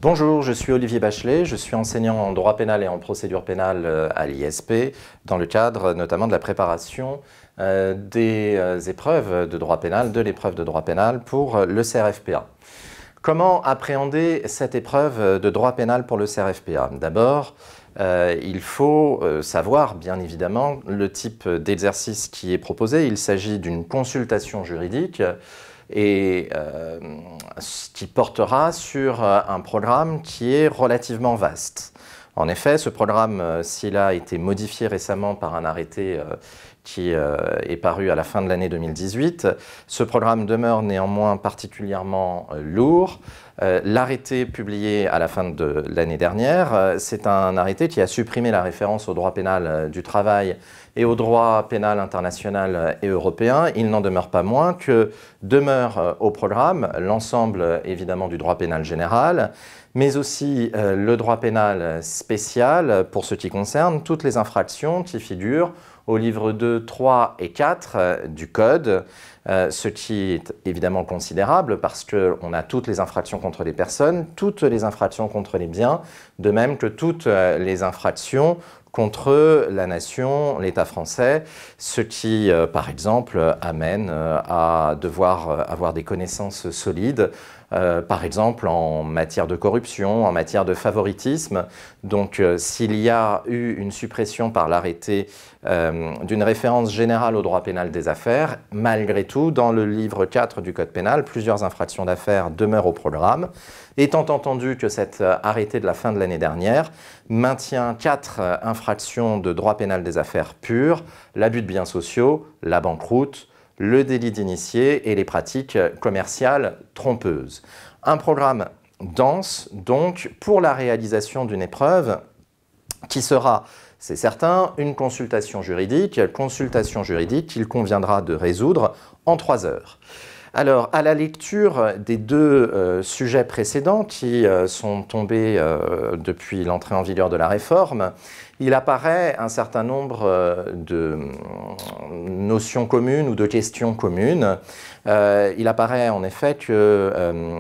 Bonjour, je suis Olivier Bachelet, je suis enseignant en droit pénal et en procédure pénale à l'ISP, dans le cadre notamment de la préparation des épreuves de droit pénal, de l'épreuve de droit pénal pour le CRFPA. Comment appréhender cette épreuve de droit pénal pour le CRFPA? D'abord, il faut savoir, bien évidemment, le type d'exercice qui est proposé. Il s'agit d'une consultation juridique et qui portera sur un programme qui est relativement vaste. En effet, ce programme, s'il a été modifié récemment par un arrêté qui est paru à la fin de l'année 2018, ce programme demeure néanmoins particulièrement lourd. L'arrêté publié à la fin de l'année dernière, c'est un arrêté qui a supprimé la référence au droit pénal du travail et au droit pénal international et européen. Il n'en demeure pas moins que demeure au programme l'ensemble évidemment du droit pénal général, mais aussi le droit pénal spécial pour ce qui concerne toutes les infractions qui figurent au livre 2, 3 et 4 du Code, ce qui est évidemment considérable parce qu'on a toutes les infractions contre les personnes, toutes les infractions contre les biens, de même que toutes les infractions contre la nation, l'État français, ce qui, par exemple, amène à devoir avoir des connaissances solides, par exemple en matière de corruption, en matière de favoritisme. Donc s'il y a eu une suppression par l'arrêté d'une référence générale au droit pénal des affaires, malgré tout, dans le livre 4 du Code pénal, plusieurs infractions d'affaires demeurent au programme, étant entendu que cet arrêté de la fin de l'année dernière maintient 4 infractions de droit pénal des affaires pures: l'abus de biens sociaux, la banqueroute, le délit d'initié et les pratiques commerciales trompeuses. Un programme dense, donc, pour la réalisation d'une épreuve qui sera, c'est certain, une consultation juridique qu'il conviendra de résoudre en 3 heures. Alors, à la lecture des deux sujets précédents qui sont tombés depuis l'entrée en vigueur de la réforme, il apparaît un certain nombre de notions communes ou de questions communes. Il apparaît en effet que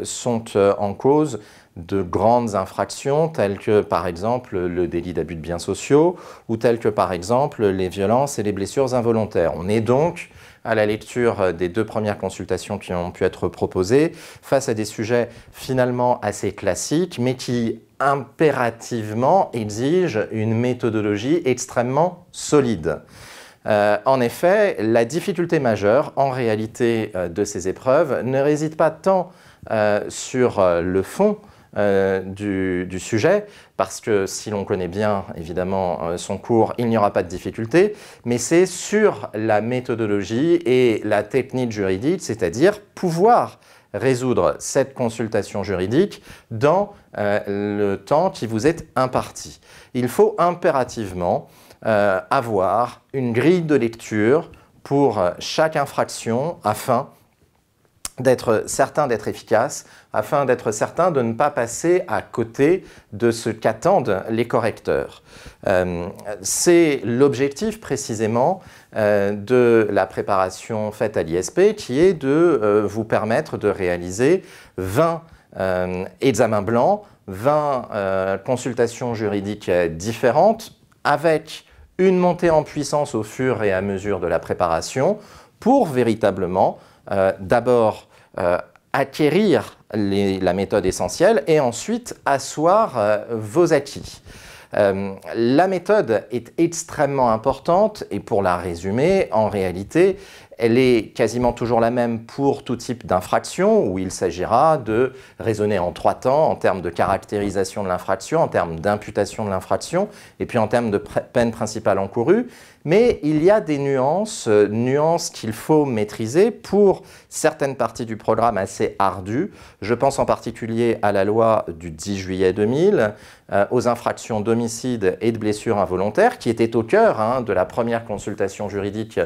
sont en cause de grandes infractions telles que par exemple le délit d'abus de biens sociaux ou telles que par exemple les violences et les blessures involontaires. On est donc, à la lecture des deux premières consultations qui ont pu être proposées, face à des sujets finalement assez classiques, mais qui impérativement exigent une méthodologie extrêmement solide. En effet, la difficulté majeure, en réalité, de ces épreuves ne réside pas tant sur le fond du sujet, parce que si l'on connaît bien évidemment son cours, il n'y aura pas de difficulté, mais c'est sur la méthodologie et la technique juridique, c'est-à-dire pouvoir résoudre cette consultation juridique dans le temps qui vous est imparti. Il faut impérativement avoir une grille de lecture pour chaque infraction afin d'être certain d'être efficace, afin d'être certain de ne pas passer à côté de ce qu'attendent les correcteurs. C'est l'objectif précisément de la préparation faite à l'ISP, qui est de vous permettre de réaliser 20 examens blancs, 20 consultations juridiques différentes, avec une montée en puissance au fur et à mesure de la préparation, pour véritablement d'abord acquérir la méthode essentielle et ensuite asseoir vos acquis. La méthode est extrêmement importante et pour la résumer, en réalité, elle est quasiment toujours la même pour tout type d'infraction où il s'agira de raisonner en 3 temps en termes de caractérisation de l'infraction, en termes d'imputation de l'infraction et puis en termes de peine principale encourue. Mais il y a des nuances qu'il faut maîtriser pour certaines parties du programme assez ardues. Je pense en particulier à la loi du 10 juillet 2000, aux infractions d'homicide et de blessures involontaires, qui étaient au cœur de la première consultation juridique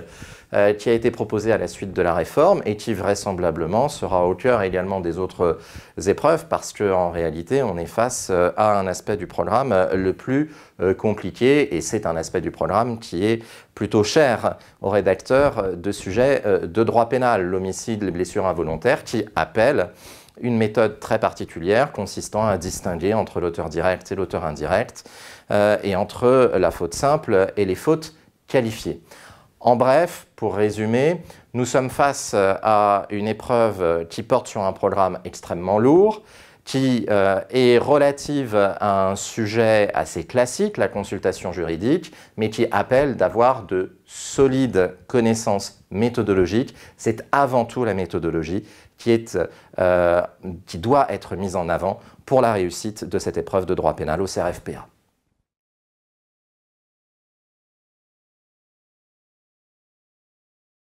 qui a été proposée à la suite de la réforme et qui vraisemblablement sera au cœur également des autres épreuves parce qu'en réalité on est face à un aspect du programme le plus compliqué et c'est un aspect du programme qui est plutôt cher aux rédacteurs de sujets de droit pénal, l'homicide, les blessures involontaires, qui appellent une méthode très particulière consistant à distinguer entre l'auteur direct et l'auteur indirect, et entre la faute simple et les fautes qualifiées. En bref, pour résumer, nous sommes face à une épreuve qui porte sur un programme extrêmement lourd, qui est relative à un sujet assez classique, la consultation juridique, mais qui appelle d'avoir de solides connaissances méthodologiques. C'est avant tout la méthodologie qui doit être mise en avant pour la réussite de cette épreuve de droit pénal au CRFPA.